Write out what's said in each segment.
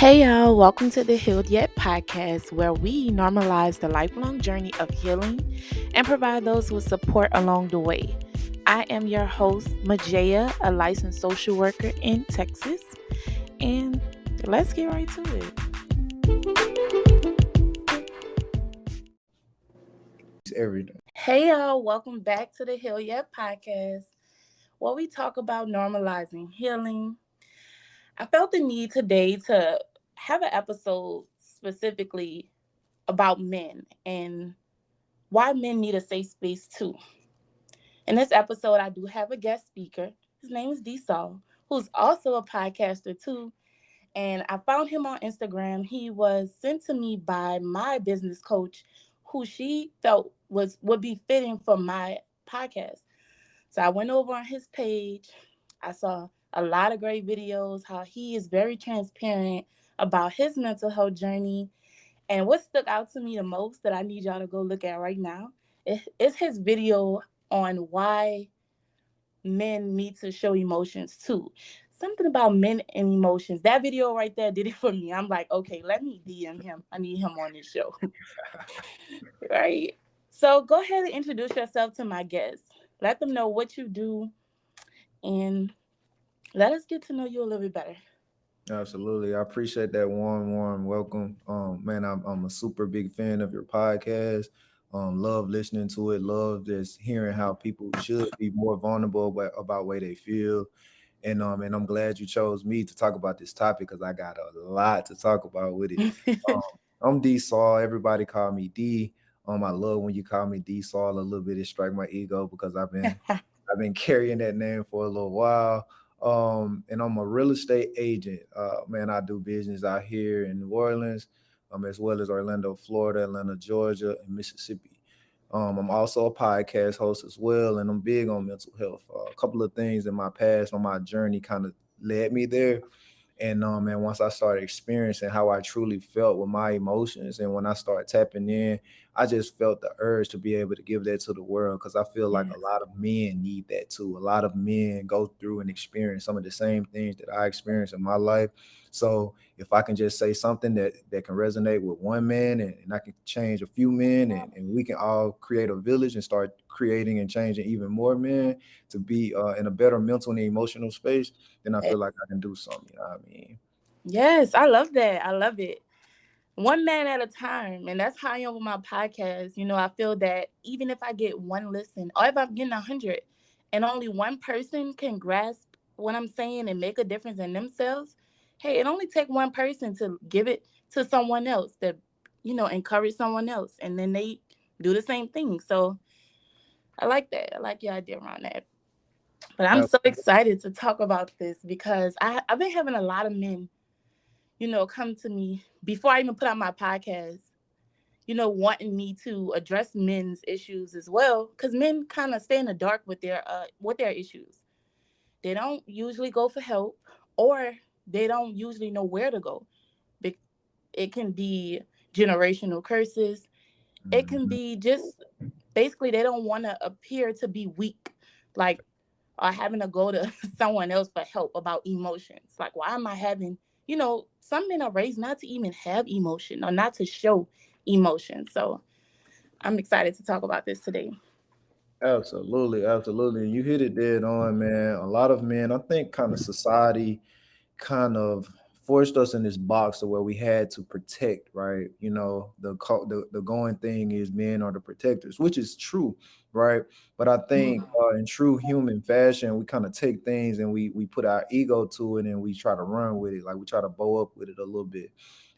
Hey y'all, welcome to the Healed Yet podcast, where we normalize the lifelong journey of healing and provide those with support along the way. I am your host, Majaya, a licensed social worker in Texas, and let's get right to it. Hey y'all, welcome back to the Healed Yet podcast, where we talk about normalizing healing. I felt the need today to have an episode specifically about men and why men need a safe space too. In this episode, I do have a guest speaker. His name is D. Saul, who's also a podcaster too. And I found him on Instagram. He was sent to me by my business coach, who she felt would be fitting for my podcast. So I went over on his page. I saw a lot of great videos, how he is very transparent about his mental health journey. And what stuck out to me the most that I need y'all to go look at right now is his video on why men need to show emotions too. Something about men and emotions. That video right there did it for me. I'm like, okay, let me DM him. I need him on this show. Right? So go ahead and introduce yourself to my guests. Let them know what you do and let us get to know you a little bit better. Absolutely. I appreciate that warm welcome. Man, I'm a super big fan of your podcast. Love listening to it. Love just hearing how people should be more vulnerable about way they feel. And I'm glad you chose me to talk about this topic because I got a lot to talk about with it. Um, I'm D Saul. Everybody call me D. I love when you call me D Saul a little bit. It strike my ego because I've been carrying that name for a little while. And I'm a real estate agent. Man, I do business out here in New Orleans, as well as Orlando, Florida, Atlanta, Georgia, and Mississippi. I'm also a podcast host as well, and I'm big on mental health. A couple of things in my past on my journey kind of led me there. And once I started experiencing how I truly felt with my emotions, and when I started tapping in, I just felt the urge to be able to give that to the world because I feel like a Yes. lot of men need that too. A lot of men go through and experience some of the same things that I experienced in my life. So if I can just say something that can resonate with one man, and I can change a few men, and we can all create a village and start creating and changing even more men to be in a better mental and emotional space, then I feel like I can do something. You know what I mean? Yes, I love that. I love it. One man at a time. And that's how I am with my podcast. I feel that even if I get one listen, or if I'm getting 100, and only one person can grasp what I'm saying and make a difference in themselves, hey, it only take one person to give it to someone else, that encourage someone else, and then they do the same thing. So I like that. I like your idea around that. But I'm so excited to talk about this because I've been having a lot of men come to me before I even put out my podcast, wanting me to address men's issues as well. Because men kind of stay in the dark with their issues. They don't usually go for help, or they don't usually know where to go. It can be generational curses. It can Mhm. be just basically they don't want to appear to be weak, like, or having to go to someone else for help about emotions. Like, why am I having, some men are raised not to even have emotion or not to show emotion. So I'm excited to talk about this today. Absolutely, absolutely. And you hit it dead on, man. A lot of men, I think, kind of society kind of forced us in this box to where we had to protect, right? The going thing is men are the protectors, which is true, right? But I think in true human fashion, we kind of take things and we put our ego to it and we try to run with it, like we try to bow up with it a little bit.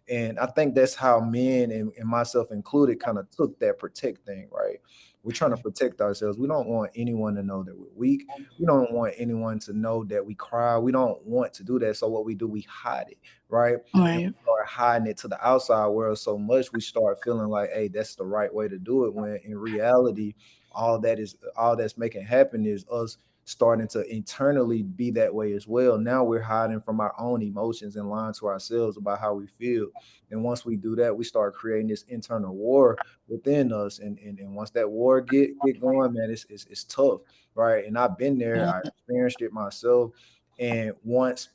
And I think that's how men and myself included kind of took that protect thing, right? We're trying to protect ourselves. We don't want anyone to know that we're weak. We don't want anyone to know that we cry. We don't want to do that. So what we do, we hide it, right? And Right. we start hiding it to the outside world so much we start feeling like, hey, that's the right way to do it. When in reality, all that's making happen is us starting to internally be that way as well. Now we're hiding from our own emotions and lying to ourselves about how we feel. And once we do that, we start creating this internal war within us. And once that war get going, man, it's tough, right? And I've been there, Yeah. I experienced it myself. And once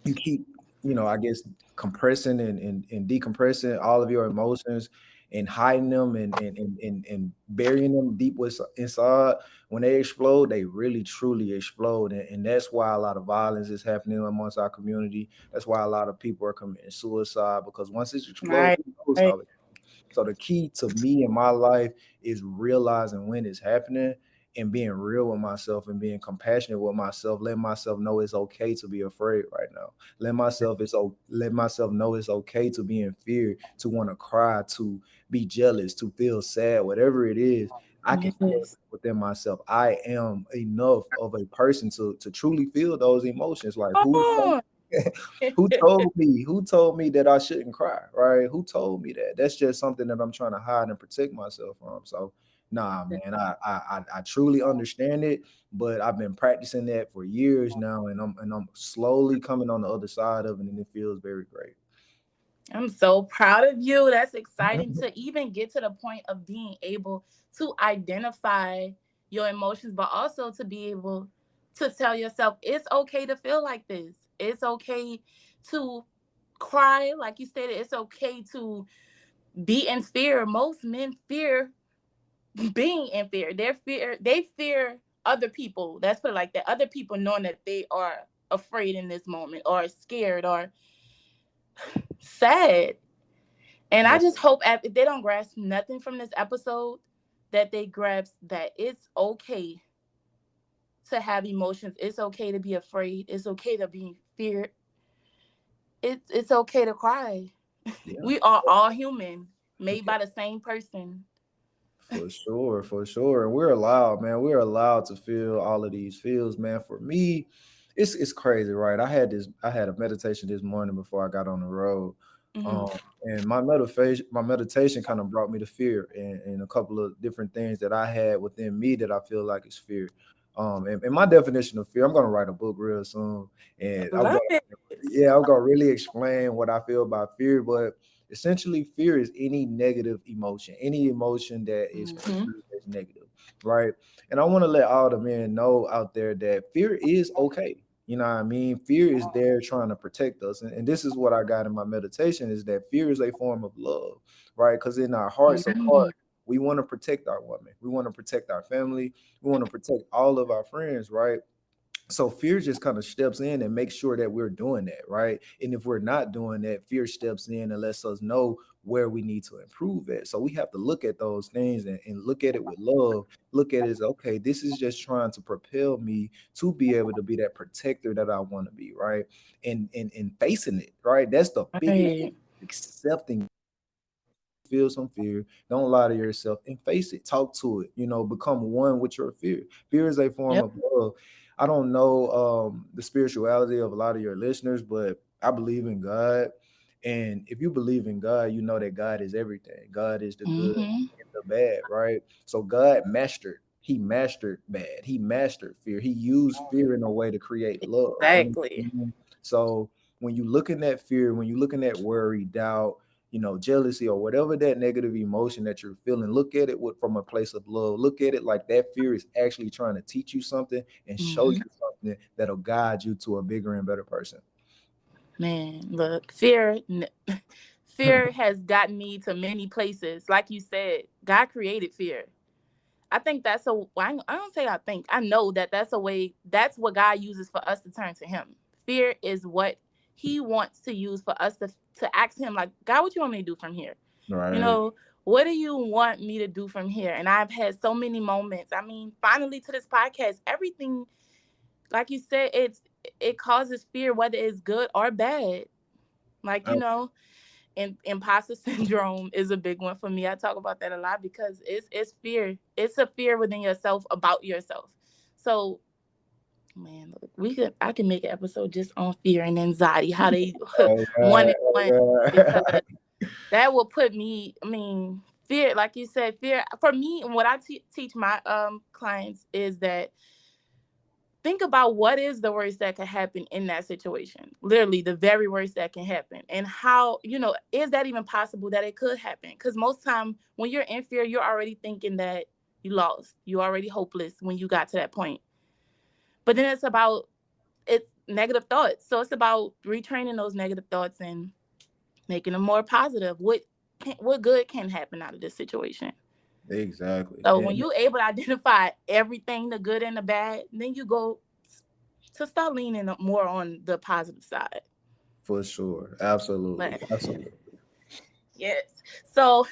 you keep I guess compressing and decompressing all of your emotions and hiding them and burying them deep inside. When they explode, they really truly explode. And that's why a lot of violence is happening amongst our community. That's why a lot of people are committing suicide, because once it explodes, Right. who knows Right. how it. So the key to me in my life is realizing when it's happening and being real with myself and being compassionate with myself, letting myself know it's okay to be afraid right now. Let myself know it's okay to be in fear, to want to cry, to be jealous, to feel sad, whatever it is. I can feel it Yes. within myself. I am enough of a person to truly feel those emotions. Like Come who on. who told me that I shouldn't cry, right? Who told me that? That's just something that I'm trying to hide and protect myself from. So nah, man, I truly understand it, but I've been practicing that for years now, and I'm slowly coming on the other side of it, and it feels very great. I'm so proud of you. That's exciting to even get to the point of being able to identify your emotions, but also to be able to tell yourself it's okay to feel like this. It's okay to cry, like you stated. It's okay to be in fear. Most men fear being in fear. They fear other people. Let's put it like that. Other people knowing that they are afraid in this moment or scared or sad. And I But just hope if they don't grasp nothing from this episode, that they grasp that it's okay to have emotions. It's okay to be afraid. It's okay to be feared. It's okay to cry. yeah. We are all human, made by the same person. For sure, for sure. And we're allowed, man. We're allowed to feel all of these feels, man. For me, it's crazy, right? I had a meditation this morning before I got on the road. Hmm. And my meditation kind of brought me to fear and a couple of different things that I had within me that I feel like is fear. And my definition of fear, I'm gonna write a book real soon, and Love it. I'm gonna really explain what I feel about fear. But essentially, fear is any negative emotion, any emotion that is Hmm. perceived as negative, right? And I want to let all the men know out there that fear is okay. You know what I mean? Fear is there trying to protect us. And this is what I got in my meditation, is that fear is a form of love, right? Because in our hearts of Hmm. heart, we want to protect our women. We want to protect our family. We want to protect all of our friends, right? So fear just kind of steps in and makes sure that we're doing that, right? And if we're not doing that, fear steps in and lets us know where we need to improve at. So we have to look at those things and look at it with love. Look at it as, okay, this is just trying to propel me to be able to be that protector that I want to be, right? And facing it, right? That's the biggest thing, Right. accepting. Feel some fear, don't lie to yourself, and face it, talk to it, become one with your fear. Fear is a form Yep. of love. I don't know the spirituality of a lot of your listeners, but I believe in God. And if you believe in God, you know that God is everything. God is the good Hmm. and the bad, right? So God he mastered bad, he mastered fear, he used fear in a way to create love. You know what Exactly. I mean? So when you looking at fear, when you're looking at worry, doubt, jealousy, or whatever that negative emotion that you're feeling, look at it from a place of love. Look at it like that fear is actually trying to teach you something and show you Hmm. something that'll guide you to a bigger and better person. Man, look, fear has gotten me to many places. Like you said, God created fear. I think that's a. I don't say I think. I know that that's a way. That's what God uses for us to turn to Him. Fear is what He wants to use for us to ask Him, like, God, what you want me to do from here? You Right. know, what do you want me to do from here? And I've had so many moments. I mean, finally to this podcast, everything, like you said, it causes fear, whether it's good or bad. Like and imposter syndrome is a big one for me. I talk about that a lot because it's fear. It's a fear within yourself about yourself. So, man, look, I can make an episode just on fear and anxiety, how they Oh, one God. and one, Oh, because God. that will put me. I mean, fear, like you said, fear for me. And what I teach my clients is that think about what is the worst that could happen in that situation. Literally, the very worst that can happen, and how is that even possible that it could happen? Because most time when you're in fear, you're already thinking that you lost, you're already hopeless when you got to that point. But then it's about it's negative thoughts. So it's about retraining those negative thoughts and making them more positive. What good can happen out of this situation? Exactly. So when And you're able to identify everything, the good and the bad, then you go to start leaning more on the positive side. for sure. Absolutely. But Absolutely. yes. So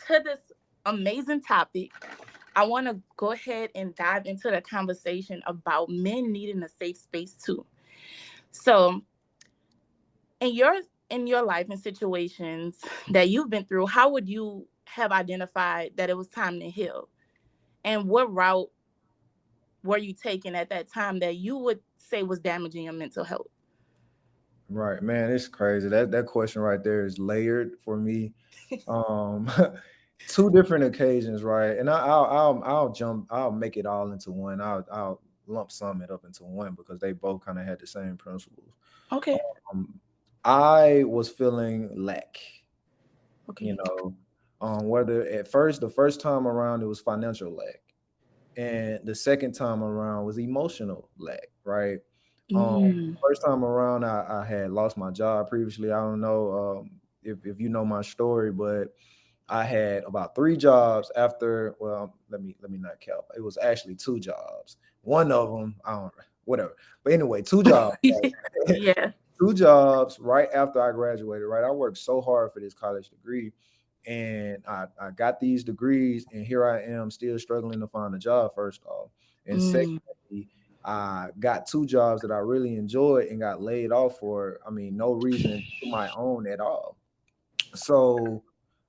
to this amazing topic, I want to go ahead and dive into the conversation about men needing a safe space too. So in your life and situations that you've been through, how would you have identified that it was time to heal? And what route were you taking at that time that you would say was damaging your mental health? Right, man, it's crazy. That question right there is layered for me. Um, two different occasions, right? And I'll make it all into one. I'll lump sum it up into one because they both kind of had the same principles. Okay. Um, I was feeling lack, you Okay. know, whether at first the first time around it was financial lack, and the second time around was emotional lack, right? Mm. First time around, I had lost my job previously. I don't know if you know my story, but I had about three jobs after. Well, let me not count. It was actually two jobs. One of them, I don't whatever. But anyway, two jobs. Right? Yeah. Two jobs right after I graduated. Right, I worked so hard for this college degree, and I got these degrees, and here I am still struggling to find a job. First off, and Mm. secondly, I got two jobs that I really enjoyed and got laid off for. I mean, no reason to my own at all. So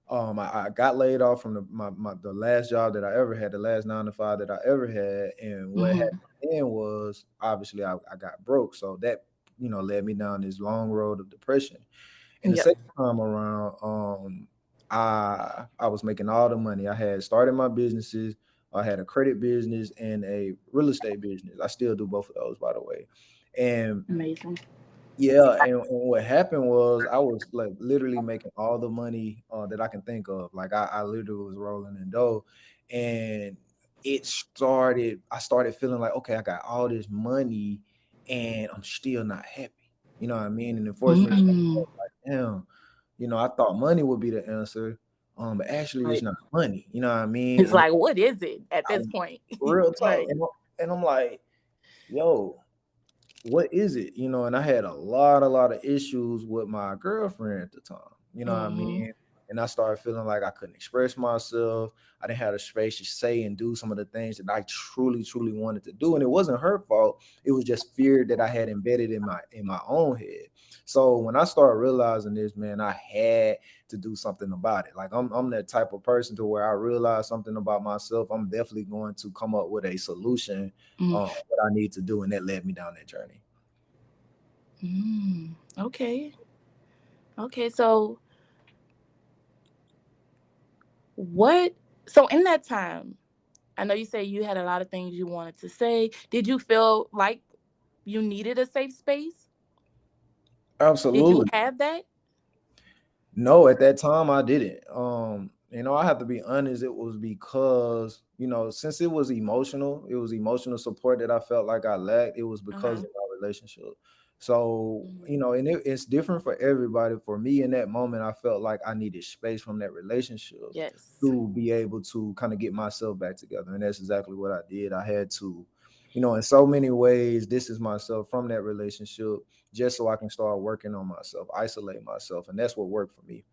I got laid off from the last job that I ever had, the last 9 to 5 that I ever had. And what happened Mm-hmm. then was obviously I got broke. So that, led me down this long road of depression. And the Yep. second time around, I was making all the money. I had started my businesses. I had a credit business and a real estate business. I still do both of those, by the way. And Amazing. yeah, and what happened was I was like literally making all the money that I can think of. Like I literally was rolling in dough, and I started feeling like, okay, I got all this money, and I'm still not happy. You know what I mean? And it forced me to Mm. like, damn, I thought money would be the answer, but actually it's Right. not money. You know what I mean? It's And like, what is it at I, this point? real talk, Right. and I'm like, yo, what is it? And I had a lot of issues with my girlfriend at the time. You know what I Mm-hmm. mean? And I started feeling like I couldn't express myself. I didn't have the space to say and do some of the things that I truly, truly wanted to do. And it wasn't her fault. It was just fear that I had embedded in my own head. So when I started realizing this, man, I had to do something about it. Like I'm that type of person to where I realize something about myself, I'm definitely going to come up with a solution Mm. what I need to do, and that led me down that journey. Mm. Okay. Okay. So what? So in that time, I know you say you had a lot of things you wanted to say. Did you feel like you needed a safe space? Did you Absolutely. have that? No, at that time I didn't. I have to be honest, it was because, since it was emotional support that I felt like I lacked. It was because Uh-huh. of our relationship. So, Mm. and it's different for everybody. For me in that moment, I felt like I needed space from that relationship Yes. to be able to kind of get myself back together. And that's exactly what I did. I had to, in so many ways, distance myself from that relationship just so I can start working on myself, isolate myself. And that's what worked for me.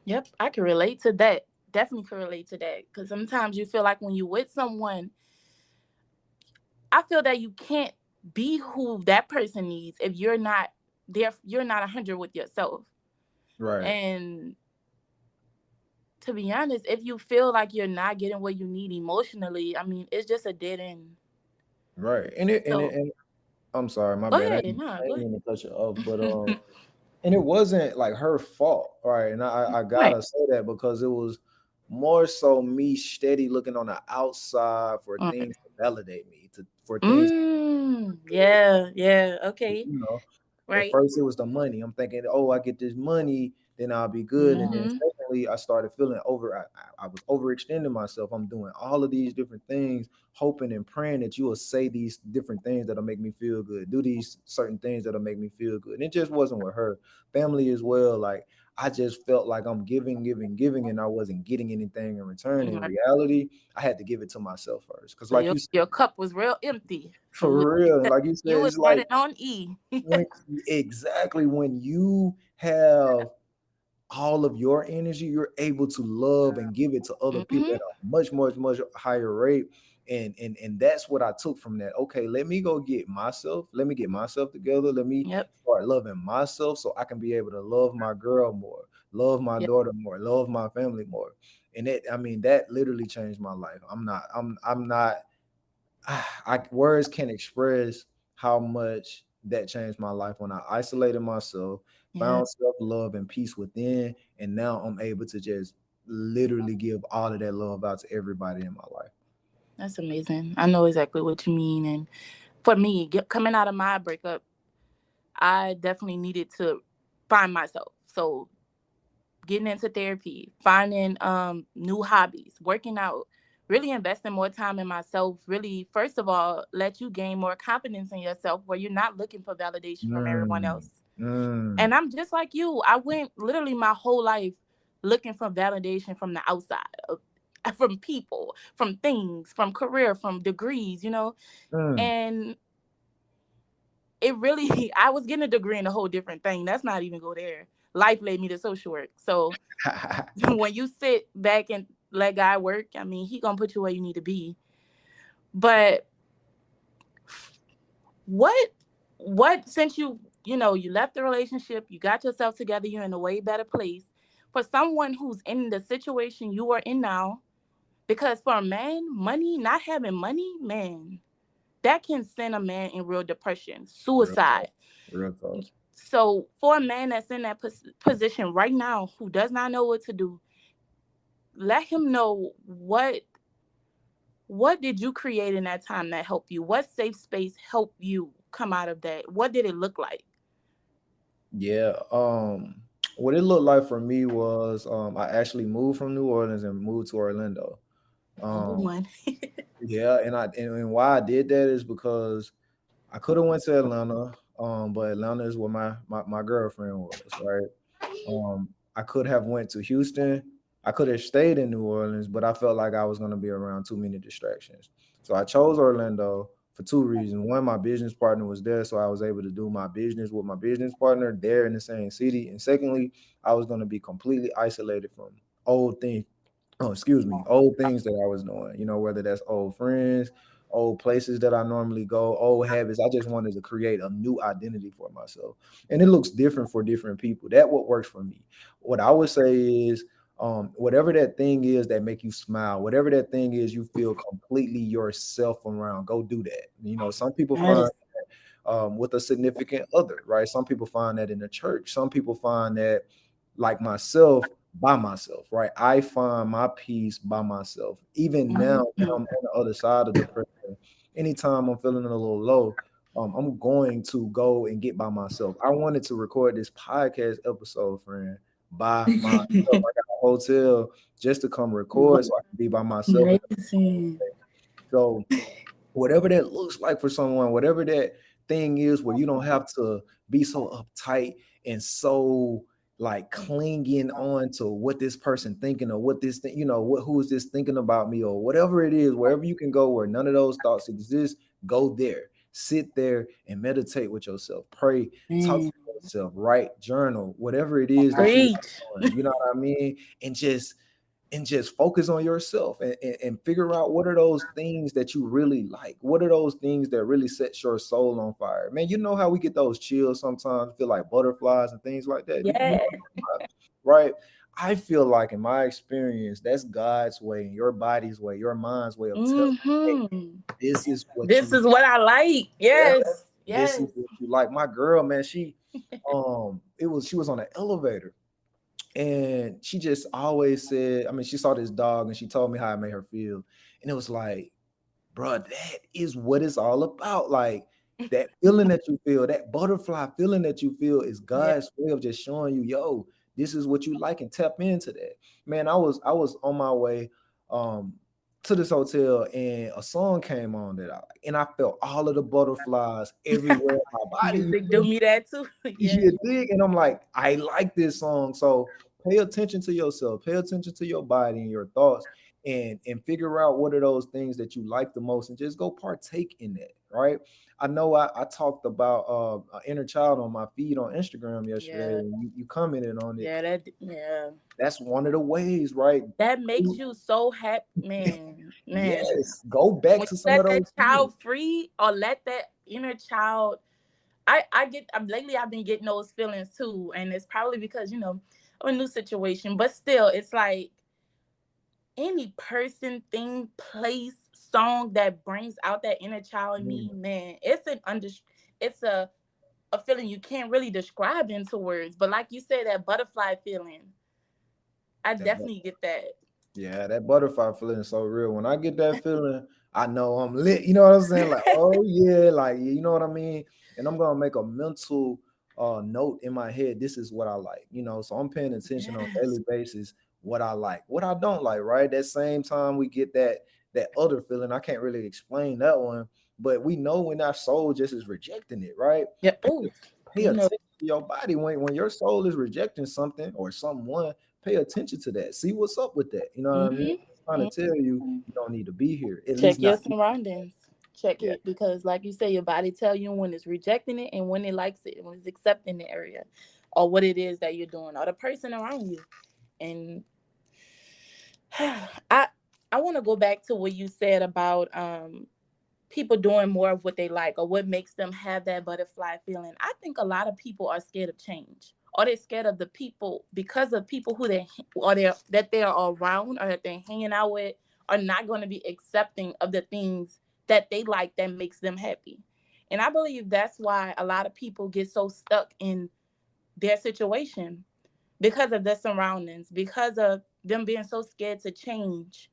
Yep. I can relate to that. Definitely can relate to that. Because sometimes you feel like when you're with someone, I feel that you can't be who that person needs if you're not there. You're not 100 with yourself. Right. And to be honest, if you feel like you're not getting what you need emotionally, I mean, it's just a dead end. Right. And So I'm sorry, my go bad. ahead. Nah, I go didn't ahead. mean to cut you off, but and it wasn't like her fault, right? And I Right. gotta say that because it was more so me steady looking on the outside for Okay. things to validate me, for things Mm, yeah, yeah. Okay. you know, at Right. first it was the money. I'm thinking, oh, I get this money, then I'll be good. And then Mm-hmm. family. I started feeling I was overextending myself. I'm doing all of these different things, hoping and praying that you will say these different things that'll make me feel good, do these certain things that'll make me feel good. And it just wasn't with her. Family as well. Like I just felt like I'm giving, giving, giving, and I wasn't getting anything in return. In Right. reality, I had to give it to myself first. Because So like your you said, your cup was real empty. for real, and like you said, You was it's like running on E. when exactly when you have all of your energy, you're able to love and give it to other people Hmm. at a much, much, much higher rate. And that's what I took from that. Okay, let me go get myself. Let me get myself together. Let me Yep. start loving myself so I can be able to love my girl more, love my Yep. daughter more, love my family more. And it, I mean, that literally changed my life. I'm not words can't express how much that changed my life when I isolated myself, Yeah. found self love and peace within, and now I'm able to just literally give all of that love out to everybody in my life. That's amazing. I know exactly what you mean. And for me, coming out of my breakup, I definitely needed to find myself. So getting into therapy, finding new hobbies, working out, really investing more time in myself, really first of all, let you gain more confidence in yourself where you're not looking for validation from everyone Mm, else. And mm, I'm just like you. I went literally my whole life looking for validation from the outside, from people, from things, from career, from degrees, mm. and it really I was getting a degree in a whole different thing. That's not even go there. Life led me to social work. So when you sit back and let God work, I mean, he gonna put you where you need to be. But what since you left the relationship, you got yourself together, you're in a way better place. For someone who's in the situation you are in now, because for a man, money, not having money, man, that can send a man in real depression, Real talk. suicide. Real talk. So for a man that's in that position right now who does not know what to do, let him know what did you create in that time that helped you? What safe space helped you come out of that? What did it look like? Yeah. What it looked like for me was I actually moved from New Orleans and moved to Orlando. Number Um, one. yeah, and why I did that is because I could have went to Atlanta, but Atlanta is where my girlfriend was, right? I could have went to Houston. I could have stayed in New Orleans, but I felt like I was going to be around too many distractions. So I chose Orlando for two reasons. One, my business partner was there, so I was able to do my business with my business partner there in the same city. And secondly, I was going to be completely isolated from old things, old things that I was doing, whether that's old friends, old places that I normally go, old habits. I just wanted to create a new identity for myself. And it looks different for different people. That what works for me. What I would say is whatever that thing is that make you smile, whatever that thing is you feel completely yourself around, go do that. Some people find Yes. with a significant other, right? Some people find that in the church. Some people find that, like myself, by myself, right? I find my peace by myself. Even now, when Mhm. I'm on the other side of depression, anytime I'm feeling a little low, I'm going to go and get by myself. I wanted to record this podcast episode, friend, by myself. I got a hotel just to come record so I can be by myself. Amazing. So whatever that looks like for someone, whatever that thing is where you don't have to be so uptight and so like clinging on to what this person thinking or what this thing, who is this thinking about me or whatever it is, wherever you can go where none of those thoughts exist, go there, sit there and meditate with yourself, pray, talk Man. to yourself, write, journal, whatever it is that you Preach. doing, you know what I mean? And just focus on yourself and figure out what are those things that you really like. What are those things that really set your soul on fire? Man, you know how we get those chills sometimes, feel like butterflies and things like that. You know Yeah. what I'm talking about, right? I feel like in my experience, that's God's way, your body's way, your mind's way of telling, hey, Hmm. this is what This you, is what I like. yeah, Yes. this Yes. is what you like. My girl, man, she was on an elevator and she just always said, I mean, she saw this dog and she told me how it made her feel. And it was like, bro, that is what it's all about. Like that feeling that you feel, that butterfly feeling that you feel is Yeah. God's way of just showing you, yo, This is what you like, and tap into that. Man, I was on my way um to this hotel, and a song came on that I like, and I felt all of the butterflies everywhere in my body. You Music feel do me? me that too. Yes. You dig? And I'm like, I like this song. So pay attention to yourself, pay attention to your body and your thoughts, and figure out what are those things that you like the most, and just go partake in that. Right. I know I talked about inner child on my feed on Instagram yesterday, Yeah. and you commented on it. Yeah. That. Yeah. That's one of the ways, right? That makes you so happy, man. Man. Yes, go back When to you some of let that those things. child free, or let that inner child, I get, lately I've been getting those feelings too, and it's probably because of a new situation, but still, it's like any person, thing, place, song that brings out that inner child in me, Mm, man, it's a feeling you can't really describe into words, but like you said, that butterfly feeling, I that definitely get that. Yeah, that butterfly feeling is so real. When I get that feeling, I know I'm lit. You know what I'm saying? Like, oh yeah, like you know what I mean? And I'm gonna make a mental note in my head. This is what I like, So I'm paying attention on a Yes. daily basis what I like, what I don't like, right? That same time we get that other feeling. I can't really explain that one, but we know when our soul just is rejecting it, right? Yeah. Pay, Oh, pay you know. attention to your body when your soul is rejecting something or someone. Pay attention to that. See what's up with that. You know what I mean? Mm-hmm. Trying to tell you you don't need to be here. At least Check your not. surroundings. Check Yeah, it, because like you say, your body tell you when it's rejecting it and when it likes it, when it's accepting the area or what it is that you're doing or the person around you. And I I want to go back to what you said about people doing more of what they like or what makes them have that butterfly feeling. I think a lot of people are scared of change, or they're scared of the people because of people who they or they that they are around or that they're hanging out with are not going to be accepting of the things that they like that makes them happy. And I believe that's why a lot of people get so stuck in their situation because of their surroundings, because of them being so scared to change,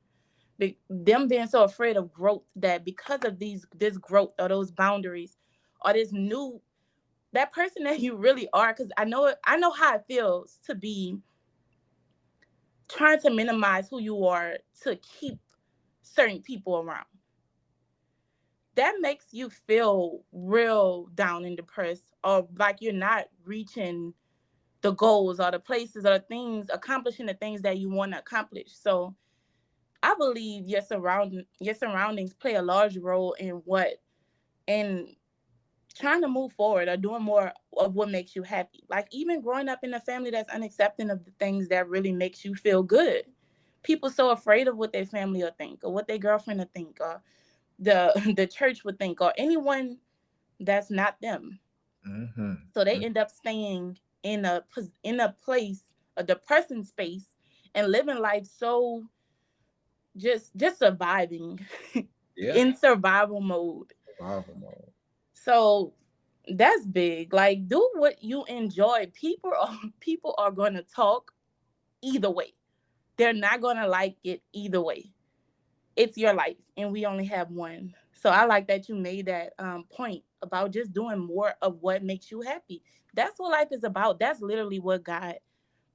them being so afraid of growth, that because of this growth or those boundaries or this new, that person that you really are, because I know how it feels to be trying to minimize who you are to keep certain people around. That makes you feel real down and depressed, or like you're not reaching the goals or the places or the things, accomplishing the things that you want to accomplish. So I believe your surroundings play a large role in trying to move forward or doing more of what makes you happy. Like even growing up in a family that's unaccepting of the things that really makes you feel good. People so afraid of what their family will think or what their girlfriend will think or the church would think or anyone that's not them. mm-hmm. So they end up staying in a place, a depressing space, and living life so just surviving Yeah. in survival mode. Survival mode. So that's big. Like do what you enjoy. People are going to talk either way. They're not going to like it either way. It's your life and we only have one. So I like that you made that point about just doing more of what makes you happy. That's what life is about. That's literally what God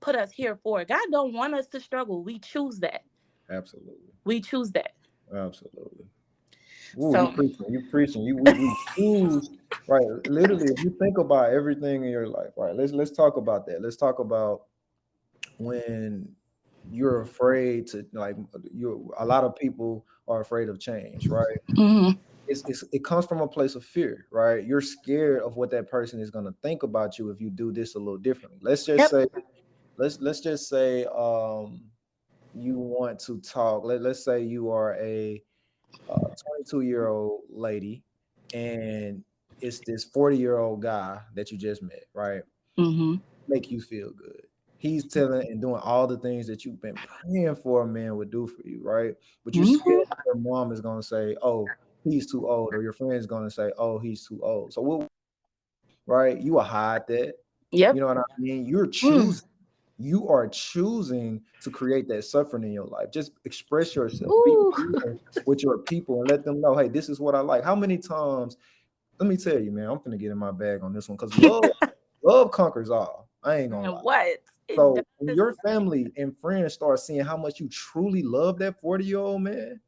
put us here for. God don't want us to struggle. We choose that. Absolutely. We choose that. Absolutely. Ooh, you So preaching. You preaching. We choose, right. Literally, if you think about everything in your life, right? Let's talk about that. Let's talk about when you're afraid to like you a lot of people are afraid of change, right? mhm. It comes from a place of fear, right? You're scared of what that person is going to think about you if you do this a little differently. Let's just Yep. say, let's just say, you want to talk. Let's say you are a 22-year-old lady, and it's this 40-year-old guy that you just met, right? Mhm. Make you feel good. He's telling and doing all the things that you've been praying for a man would do for you, right? But you're scared Mhm. that your mom is gonna say, "Oh, he's too old," or your friend's gonna say, "Oh, he's too old." So what, right? You will hide that. You Yep. know what I mean? Mm. You are choosing to create that suffering in your life. Just express yourself. Be Ooh. real with your people and let them know, hey, this is what I like. How many times? Let me tell you, man, I'm gonna get in my bag on this one because love conquers all. I ain't gonna Man, lie. what? It So when does. your family and friends start seeing how much you truly love that 40-year-old man,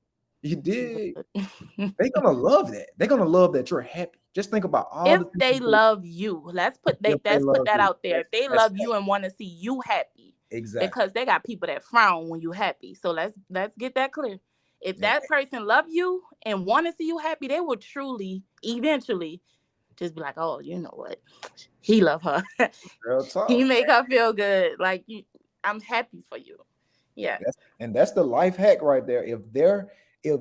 you did. They're gonna love that. They're gonna love that you're happy. Just think about all If the they things love you, if they let's put love that you. out there. If they That's love you and want to see you happy, exactly. because they got people that frown when you happy. So let's get that clear. If Yeah, that person love you and want to see you happy, they will truly eventually just be like, oh, you know what? He love her. real He talk. make her feel good. Like you, I'm happy for you. Yeah. That's the life hack right there. If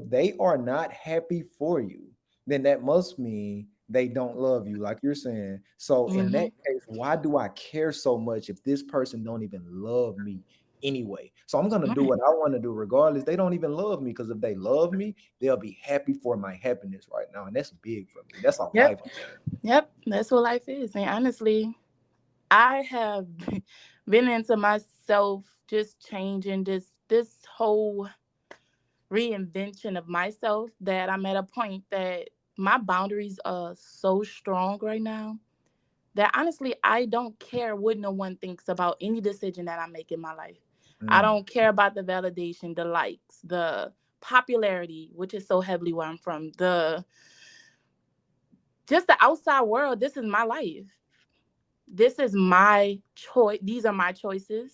they are not happy for you, then that must mean they don't love you, like you're saying. So in that Hmm. case, why do I care so much if this person don't even love me anyway? So I'm gonna do Right. what I want to do regardless. They don't even love me because if they love me, they'll be happy for my happiness right now, and that's big for me. That's a life. Yep. Yep. That's what life is. And honestly, I have been into myself, just changing this whole reinvention of myself, that I'm at a point that my boundaries are so strong right now that honestly I don't care what no one thinks about any decision that I make in my life. I Mm, don't care about the validation, the likes, the popularity, which is so heavily where I'm from, the just the outside world. This is my life. This is my choice. These are my choices.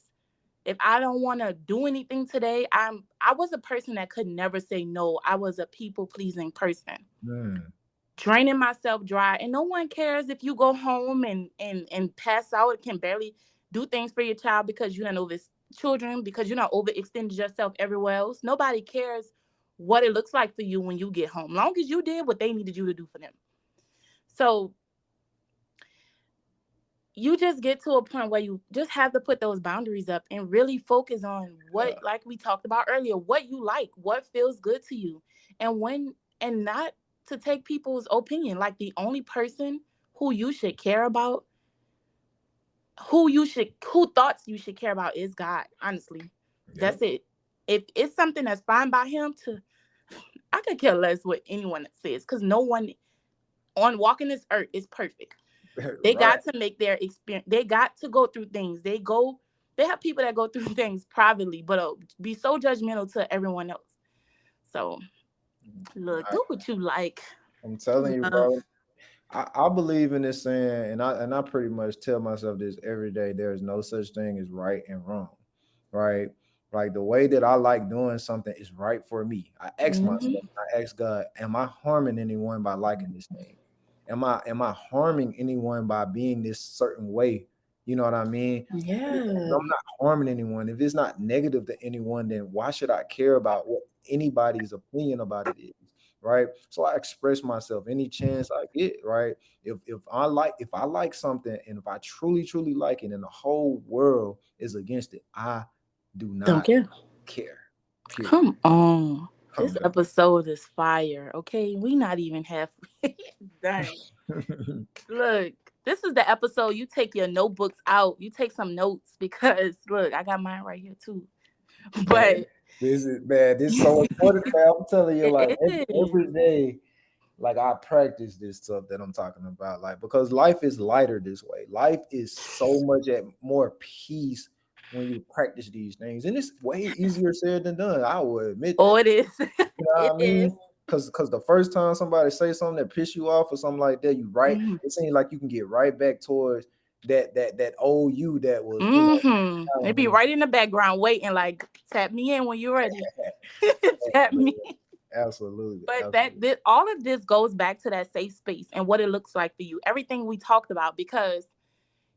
If I don't want to do anything today, I was a person that could never say no. I was a people pleasing person, mm, draining myself dry. And no one cares if you go home and pass out, can barely do things for your child because you don't over children, because you don't overextended yourself everywhere else. Nobody cares what it looks like for you when you get home, long as you did what they needed you to do for them. So you just get to a point where you just have to put those boundaries up and really focus on what, yeah, like we talked about earlier, what you like, what feels good to you. And when, and not to take people's opinion. Like the only person who you should care about, who thoughts you should care about is God, honestly. yeah, That's it. If it's something that's fine by him, to I could care less what anyone says, because no one on walking this earth is perfect. They right. got to make their experience. They got to go through things. They have people that go through things privately, but be so judgmental to everyone else. So look, I, do what you like. I'm Do telling you, love. bro. I believe in this saying, and I pretty much tell myself this every day. There is no such thing as right and wrong, right? Like the way that I like doing something is right for me. I ask Hmm. myself, I ask God, am I harming anyone by liking this thing? Am I harming anyone by being this certain way? You know what I mean? And if Yeah. I'm not harming anyone, if it's not negative to anyone, then why should I care about what anybody's opinion about it is? Right. So I express myself any chance I get, right? If I like something and if I truly like it and the whole world is against it, I do Don't not care. care. Period. Come on. Oh This God. episode is fire. Okay, we not even halfway done. Look, this is the episode you take your notebooks out. You take some notes, because look, I got mine right here too. Man, But this is so important, man. I'm telling you, like it every is. day, like I practice this stuff that I'm talking about, like because life is lighter this way. Life is so much at more peace when you practice these things, and it's way easier said than done. I will admit Oh, that. it is. You know It what I is. mean? Because the first time somebody say something that piss you off or something like that, you right. Mm-hmm. It seems like you can get right back towards that old you that was, Mm-hmm. It down be and right in the background waiting, like, tap me in when you're ready. Tap me. absolutely, But absolutely. all of this goes back to that safe space and what it looks like for you. Everything we talked about, because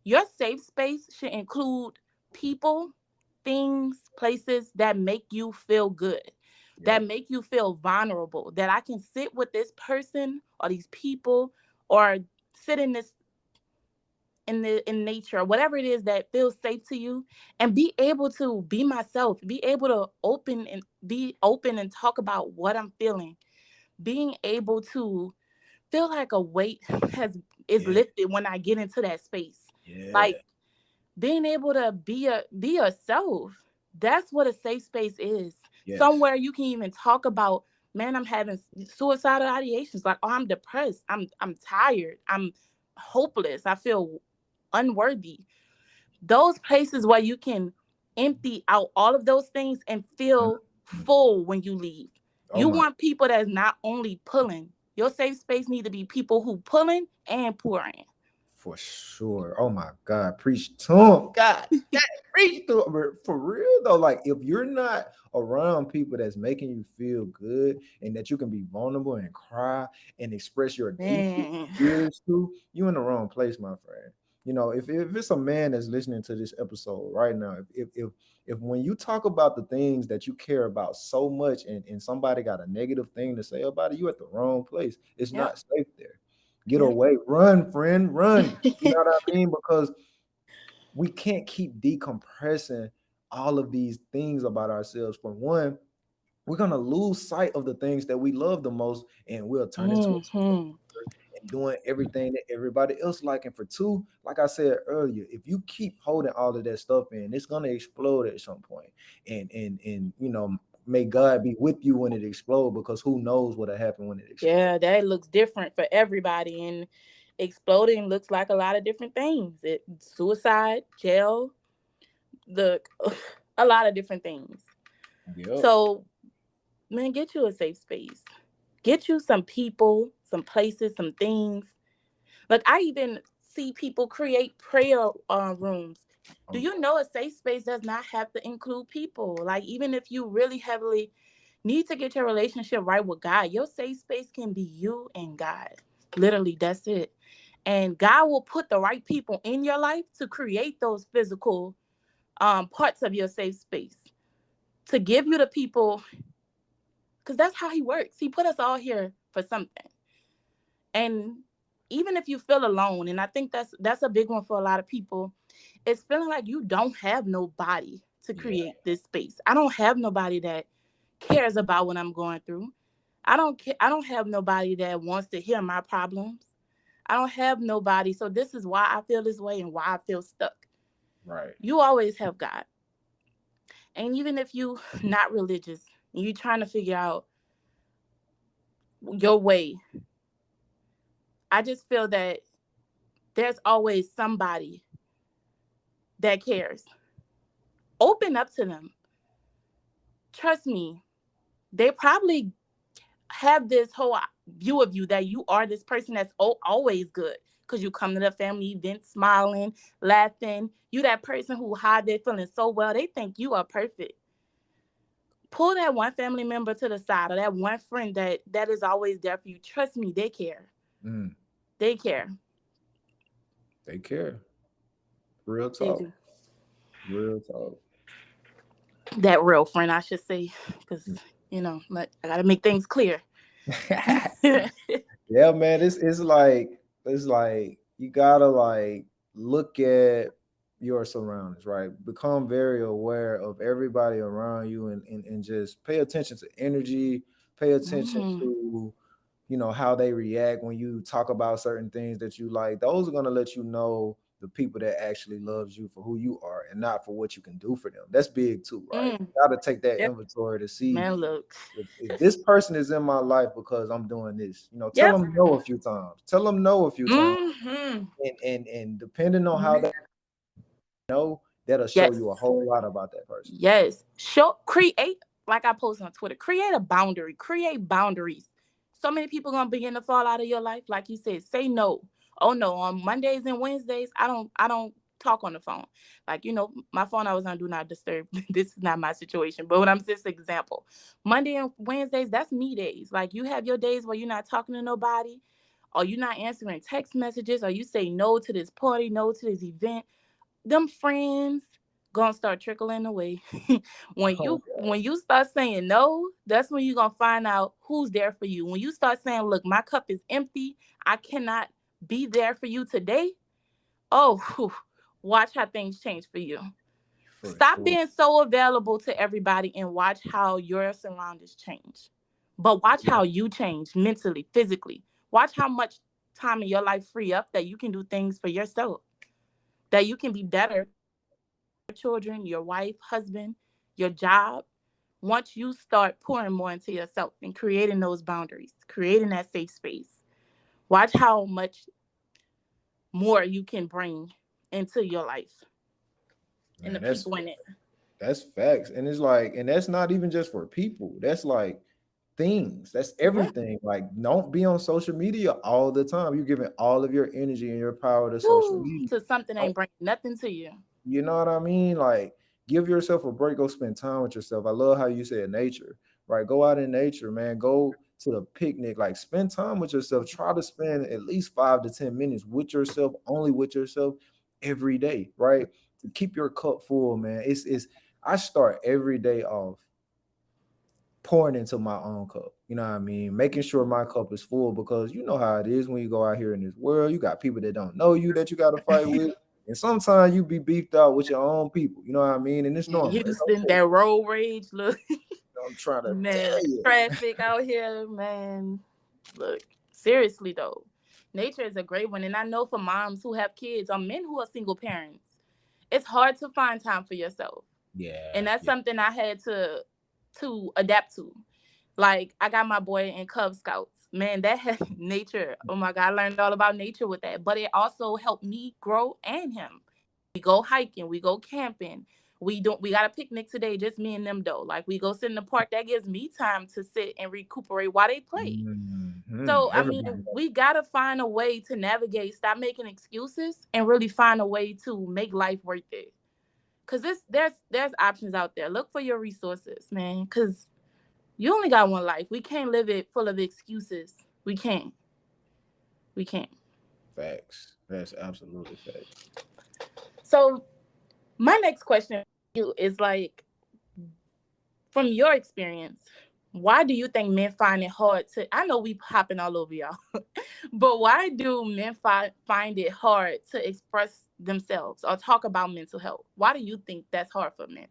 your safe space should include people, things, places that make you feel good, that Yep. make you feel vulnerable, that I can sit with this person or these people, or sit in this, in nature, whatever it is that feels safe to you, and be able to be myself, be able to be open and talk about what I'm feeling, being able to feel like a weight has is Yeah. lifted when I get into that space. Yeah. Like being able to be yourself. That's what a safe space is. Yes. Somewhere you can even talk about, man, I'm having suicidal ideations. Like, oh, I'm depressed. I'm tired. I'm hopeless. I feel unworthy. Those places where you can empty out all of those things and feel Mhm. full when you leave. Oh You my, want people that's not only pulling. Your safe space need to be people who pulling and pouring. for sure. Oh my God, preach to him. God, that preach to him. But for real though, like if you're not around people that's making you feel good and that you can be vulnerable and cry and express your deepest Man. fears to, you in the wrong place, my friend. You know, if it's a man that's listening to this episode right now, if when you talk about the things that you care about so much and somebody got a negative thing to say about it, you at the wrong place. It's Yep. not safe there. Get Yep. away, run, friend, run. You know what I mean? Because we can't keep decompressing all of these things about ourselves. For one, we're gonna lose sight of the things that we love the most, and we'll turn into a Hmm. and doing everything that everybody else like. And for two, like I said earlier, if you keep holding all of that stuff in, it's gonna explode at some point. And you know, may God be with you when it explodes, because who knows what'll happen when it explodes. Yeah, that looks different for everybody, and exploding looks like a lot of different things. It suicide, jail, the a lot of different things. Yep. So, man, get you a safe space. Get you some people, some places, some things. Like I even see people create prayer rooms. Do Um, you know a safe space does not have to include people? Like even if you really heavily need to get your relationship right with God, your safe space can be you and God. Literally, that's it. And God will put the right people in your life to create those physical parts of your safe space, to give you the people, because that's how He works. He put us all here for something. And even if you feel alone, and I think that's a big one for a lot of people, it's feeling like you don't have nobody to yeah, create this space. I don't have nobody that cares about what I'm going through. I don't have nobody that wants to hear my problems. I don't have nobody. So this is why I feel this way and why I feel stuck. right. You always have God. And even if you not religious and you trying to figure out your way, I just feel that there's always somebody that cares. Open up to them. Trust me, they probably have this whole view of you that you are this person that's always good because you come to the family event smiling, laughing. You that person who hide their feeling so well, they think you are perfect. Pull that one family member to the side or that one friend that is always there for you. Trust me, they care. Mm, They care. they care. Real They talk. do. Real talk. That real friend, I should say, because like, I gotta make things clear. Yeah, man, it's like you gotta like look at your surroundings, right? Become very aware of everybody around you and just pay attention to energy, pay attention Hmm. to how they react when you talk about certain things that you like. Those are gonna let you know the people that actually loves you for who you are and not for what you can do for them. That's big too, right? Mm. You gotta take that Yep. inventory to see Man, look. if this person is in my life because I'm doing this. Tell Yep. them no a few times. Tell them no a few times, Hmm. and depending on how they know, that'll show Yes. you a whole lot about that person. Yes. Create, like I post on Twitter, create a boundary. Create boundaries. So many people gonna begin to fall out of your life. Like you said, say no. Oh no, on Mondays and Wednesdays, I don't talk on the phone. Like, my phone I was on do not disturb. This is not my situation. But when I'm just example. Monday and Wednesdays, that's me days. Like you have your days where you're not talking to nobody, or you're not answering text messages, or you say no to this party, no to this event. Them friends gonna start trickling away. when Oh you God, when you start saying no, that's when you're gonna find out who's there for you. When you start saying, look, my cup is empty, I cannot be there for you today. Oh, whew, watch how things change for you. for Stop sure. being so available to everybody and watch how your surroundings change. But watch how you change mentally, physically. Watch how much time in your life free up that you can do things for yourself, that you can be better children, your wife, husband, your job. Once you start pouring more into yourself and creating those boundaries, creating that safe space, watch how much more you can bring into your life. and the Man, people in it. that's facts. And it's like, and that's not even just for people. That's like things. That's Yeah. everything. Like, don't be on social media all the time. You're giving all of your energy and your power to social Woo, media. to something Don't, ain't bringing nothing to you. you know what I mean? Like, give yourself a break. Go spend time with yourself. I love how you said nature, right? Go out in nature, man. Go to the picnic. Like, spend time with yourself. Try to spend at least 5 to 10 minutes with yourself, only with yourself every day, right? To keep your cup full, man. It's I start every day off pouring into my own cup. You know what I mean? Making sure my cup is full, because you know how it is when you go out here in this world. You got people that don't know you that you got to fight with. And sometimes you be beefed out with your own people. You know what I mean? And it's In normal. It's Houston, okay. that road rage, look, I'm trying to man, tell you. traffic out here, man. Look, seriously though, nature is a great one, and I know for moms who have kids or men who are single parents, it's hard to find time for yourself, and Yeah. that's Yeah. something I had to adapt to. Like I got my boy in Cub Scouts. Man, that had nature. Oh my God, I learned all about nature with that. But it also helped me grow and him. We go hiking, we go camping. We got a picnic today, just me and them though. Like we go sit in the park. That gives me time to sit and recuperate while they play. So I mean, Everybody. we gotta find a way to navigate, stop making excuses, and really find a way to make life worth it. Cause there's options out there. Look for your resources, man. Cause you only got one life. We can't live it full of excuses. We can't. We can't. Facts. That's absolutely facts. So my next question for you is like, from your experience, why do you think men find it hard to? I know we hopping all over y'all, but why do men find it hard to express themselves or talk about mental health? Why do you think that's hard for men?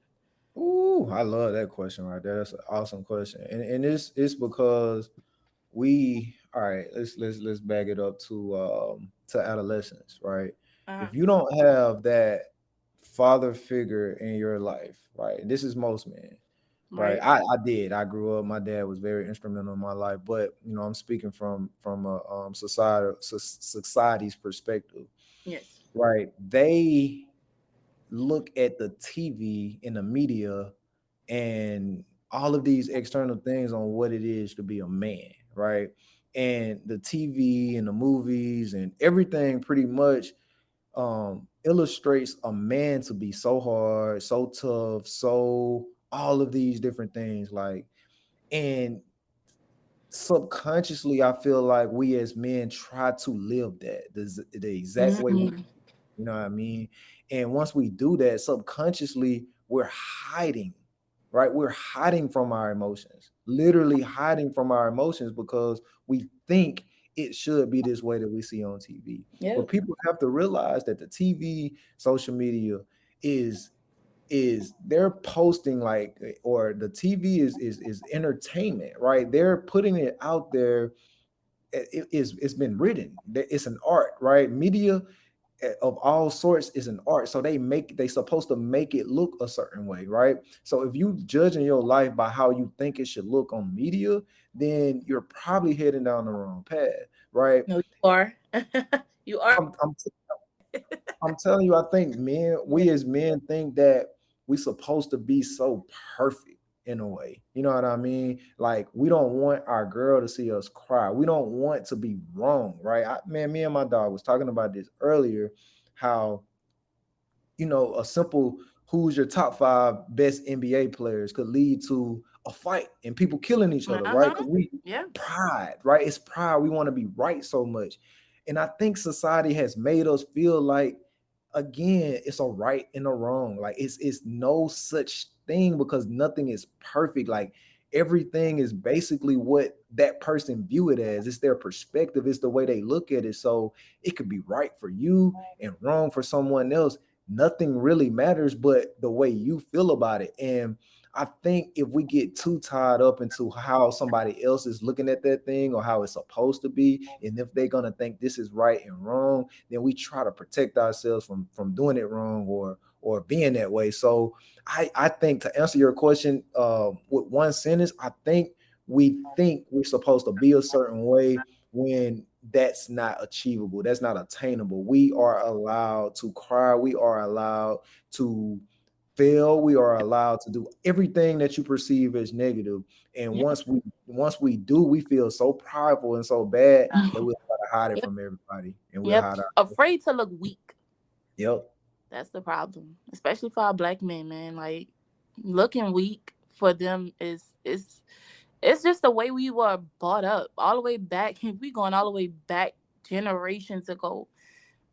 Ooh, I love that question right there. That's an awesome question. And it's because we all right, let's back it up to adolescence, right? Uh, If you don't have that father figure in your life, right? And this is most men, right? right. I did. I grew up, my dad was very instrumental in my life, but I'm speaking from a society's perspective, Yes. right? They look at the TV and the media and all of these external things on what it is to be a man, right? And the TV and the movies and everything pretty much illustrates a man to be so hard, so tough, so all of these different things. Like, and subconsciously, I feel like we as men try to live that the exact way we, Mhm. you know what I mean? And once we do that, subconsciously, we're hiding, right? We're hiding from our emotions, literally hiding from our emotions, because we think it should be this way that we see on TV. But Yep. people have to realize that the TV, social media is they're posting like, or the TV is entertainment, right? They're putting it out there. It's been written. It's an art, right? Media of all sorts is an art. So they supposed to make it look a certain way, right? So if you judging your life by how you think it should look on media, then you're probably heading down the wrong path, right? No, you are. You are. I'm I'm I'm telling you, I think Yeah. we as men think that we supposed to be so perfect in a way. You know what I mean? Like, we don't want our girl to see us cry. We don't want to be wrong, right? Man, me and my dog was talking about this earlier, how a simple who's your top five best NBA players could lead to a fight and people killing each other, right? Uh-huh. Because we Yeah. pride, right? It's pride. We want to be right so much. And I think society has made us feel like, again, it's a right and a wrong. Like, it's no such thing, because nothing is perfect. Like, everything is basically what that person view it as. It's their perspective, it's the way they look at it. So it could be right for you and wrong for someone else. Nothing really matters but the way you feel about it. And I think if we get too tied up into how somebody else is looking at that thing, or how it's supposed to be, and if they're gonna think this is right and wrong, then we try to protect ourselves from doing it wrong, or being that way. So I think, to answer your question with one sentence, I think we're supposed to be a certain way when that's not achievable, that's not attainable. We are allowed to cry, we are allowed to fail, we are allowed to do everything that you perceive as negative. And Yep. once we do, we feel so prideful and so bad that we'll try to hide it Yep. from everybody, and we'll Yep. hide our. Afraid to look weak. Yep. That's the problem, especially for our black men, man. Like looking weak for them is it's just the way we were brought up, all the way back. We going all the way back generations ago.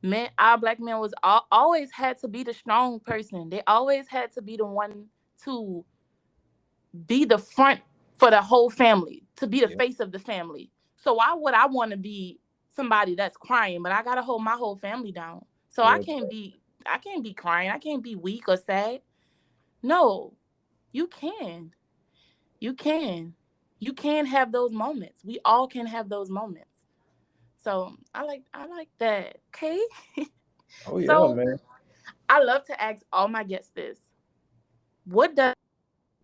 Men, our black men was always had to be the strong person. They always had to be the one to be the front for the whole family, to be the Yep. face of the family. So why would I want to be somebody that's crying, but I gotta hold my whole family down? So Real. I can't be crying. I can't be weak or sad. No, you can. You can. You can have those moments. We all can have those moments. So I like that. Okay. Oh yeah, So man. I love to ask all my guests this. What does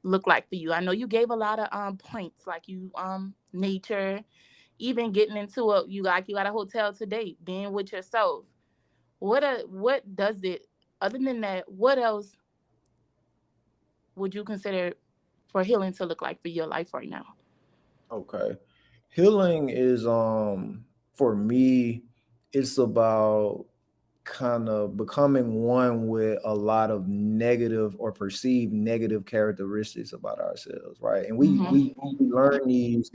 look like for you? I know you gave a lot of points, like you nature, even getting into a you got a hotel today, being with yourself. What does it, other than that, what else would you consider for healing to look like for your life right now? Okay. Healing is for me, it's about kind of becoming one with a lot of negative or perceived negative characteristics about ourselves, right? And we learn these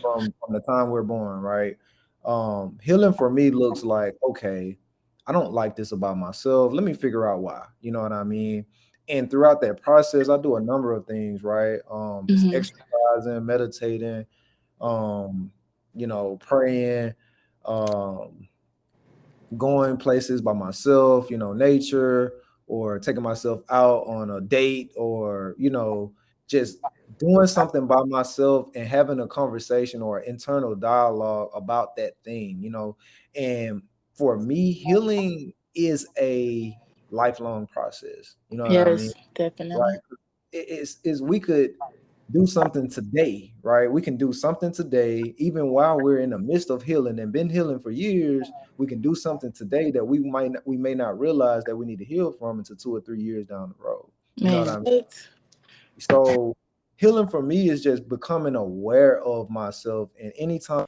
from the time we're born, right? Healing for me looks like, okay, I don't like this about myself. Let me figure out why. You know what I mean? And throughout that process, I do a number of things, right? It's Mm-hmm. exercising, meditating, um, praying, um, going places by myself, nature, or taking myself out on a date, or, just doing something by myself and having a conversation or internal dialogue about that thing, And for me, healing is a lifelong process. You know what I mean? Yes, definitely. Right. Is we could do something today, right? We can do something today, even while we're in the midst of healing and been healing for years. We can do something today that we may not realize that we need to heal from until 2 or 3 years down the road. You know what I Man, mean? what? So healing for me is just becoming aware of myself, and anytime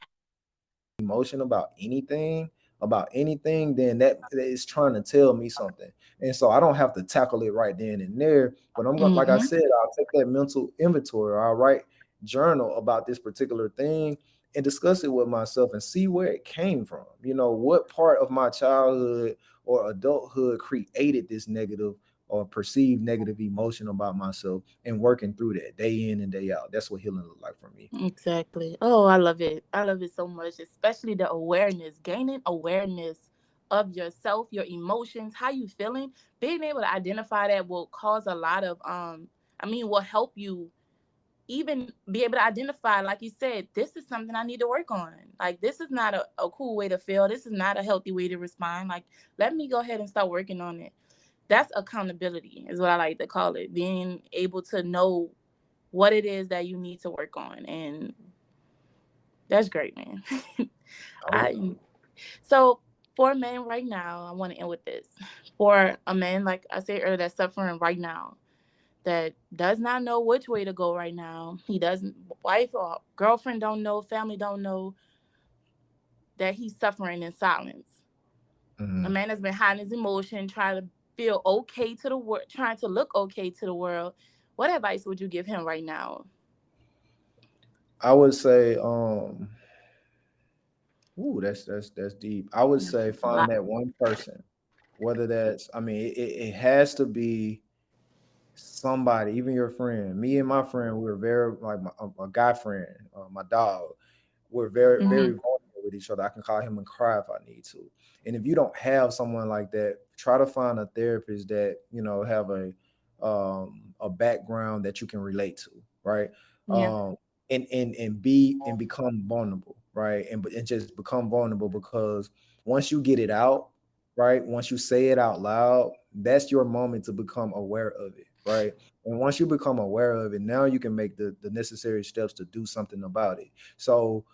emotion about anything, then that is trying to tell me something. And so I don't have to tackle it right then and there. But I'm going, like I Mm-hmm. said, I'll take that mental inventory. I'll write journal about this particular thing and discuss it with myself and see where it came from. What part of my childhood or adulthood created this negative or perceived negative emotion about myself, and working through that day in and day out. That's what healing look like for me. Exactly. Oh, I love it. I love it so much, especially the awareness, gaining awareness of yourself, your emotions, how you feeling. Being able to identify that will cause a lot of will help you even be able to identify, like you said, this is something I need to work on. Like this is not a cool way to feel. This is not a healthy way to respond. Like let me go ahead and start working on it. That's accountability is what I like to call it. Being able to know what it is that you need to work on, and that's great, man. Oh yeah. I so for a man right now, I want to end with this. For a man, like I said earlier, that's suffering right now, that does not know which way to go right now. He doesn't, wife or girlfriend don't know, family don't know, that he's suffering in silence. A Mhm. man has been hiding his emotion, trying to feel okay to the world, trying to look okay to the world. What advice would you give him right now? I would say, ooh, that's deep. I would say A find lot. that one person, whether that's, I mean, it has to be somebody, even your friend. Me and my friend, we were very like a guy friend, my dog. We're very, very Hmm. vulnerable with each other. I can call him and cry if I need to. And if you don't have someone like that, try to find a therapist that have a background that you can relate to, right? Yeah. Um, and become vulnerable, right? And just become vulnerable, because once you get it out, right? Once you say it out loud, that's your moment to become aware of it, right? And once you become aware of it, now you can make the necessary steps to do something about it. So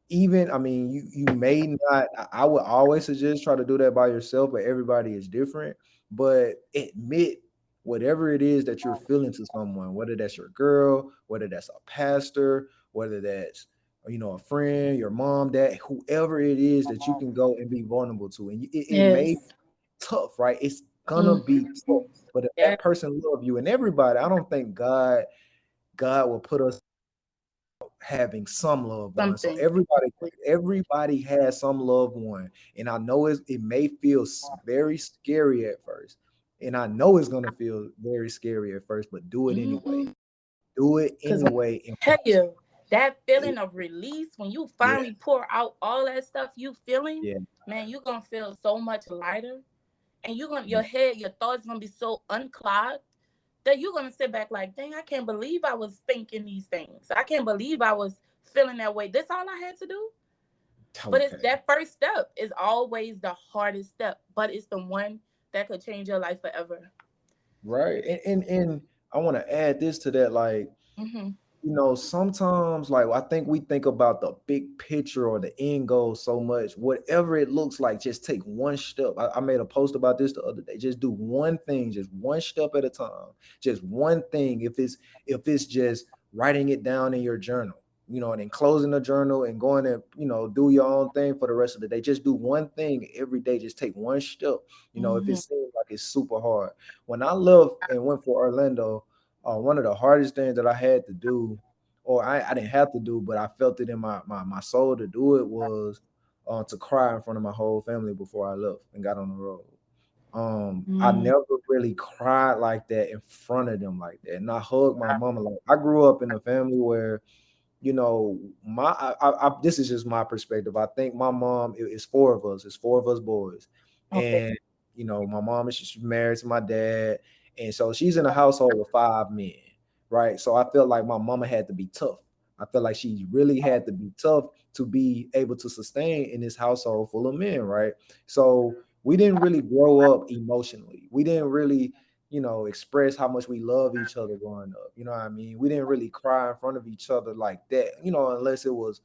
even, I mean, you may not, I would always suggest try to do that by yourself, but everybody is different. But admit whatever it is that you're feeling to someone, whether that's your girl, whether that's a pastor, whether that's a friend, your mom, dad, whoever it is that you can go and be vulnerable to. And it may be Yes. tough, right? It's gonna Mm. be tough. But if Yeah. that person love you, and everybody, I don't think God will put us having some loved one. So Something. everybody has some loved one. And I know it may feel very scary at first. And I know it's gonna feel very scary at first, but do it anyway. Mm-hmm. Do it Because anyway. And tell you, that it, feeling of release when you yeah, finally pour out all that stuff you feeling, yeah, man, you're gonna feel so much lighter. And yeah. your head, your thoughts gonna be so unclogged that you're gonna sit back like, dang, I can't believe I was thinking these things. I can't believe I was feeling that way. This all I had to do. But it's Okay. that first step is always the hardest step, but it's the one that could change your life forever. Right. And I want to add this to that, like, Mm-hmm. sometimes, like, I think we think about the big picture or the end goal so much. Whatever it looks like, just take one step. I made a post about this the other day. Just do one thing, just one step at a time. Just one thing. If it's just writing it down in your journal, and then closing the journal and going and do your own thing for the rest of the day. Just do one thing every day. Just take one step. If it Mm-hmm. seems like it's super hard. When I left and went for Orlando, one of the hardest things that I had to do, or I didn't have to do, but I felt it in my soul to do it, was to cry in front of my whole family before I left and got on the road. I Mm-hmm. never really cried like that in front of them like that. And I hugged my mama. Like, I grew up in a family where, my this is just my perspective. I think my mom, it's four of us. It's four of us boys, Okay. and my mom is she's married to my dad, and so she's in a household with five men, right? So I felt like my mama had to be tough. I felt like she really had to be tough to be able to sustain in this household full of men, right? So we didn't really grow up emotionally. We didn't really express how much we love each other growing up. You know what I mean? We didn't really cry in front of each other like that, unless it was,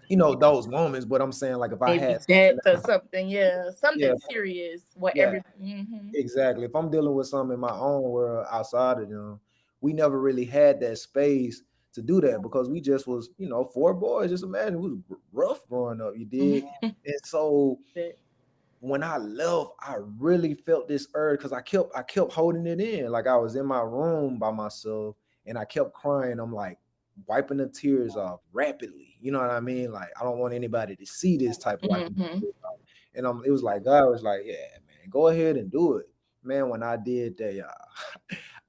those moments. But I'm saying, like, if I Maybe had something death or something. Yeah, yeah, something serious. What yeah, every. Mm-hmm. exactly. If I'm dealing with something in my own world outside of them, we never really had that space to do that because we just was, four boys. Just imagine it was rough growing up, you did. Mm-hmm. And so when I left, I really felt this urge because I kept holding it in. Like, I was in my room by myself and I kept crying. I'm like wiping the tears off rapidly. You know what I mean? Like, I don't want anybody to see this type of wiping the Mm-hmm. tears off. And it was like God was like, yeah, man, go ahead and do it. Man, when I did that, y'all,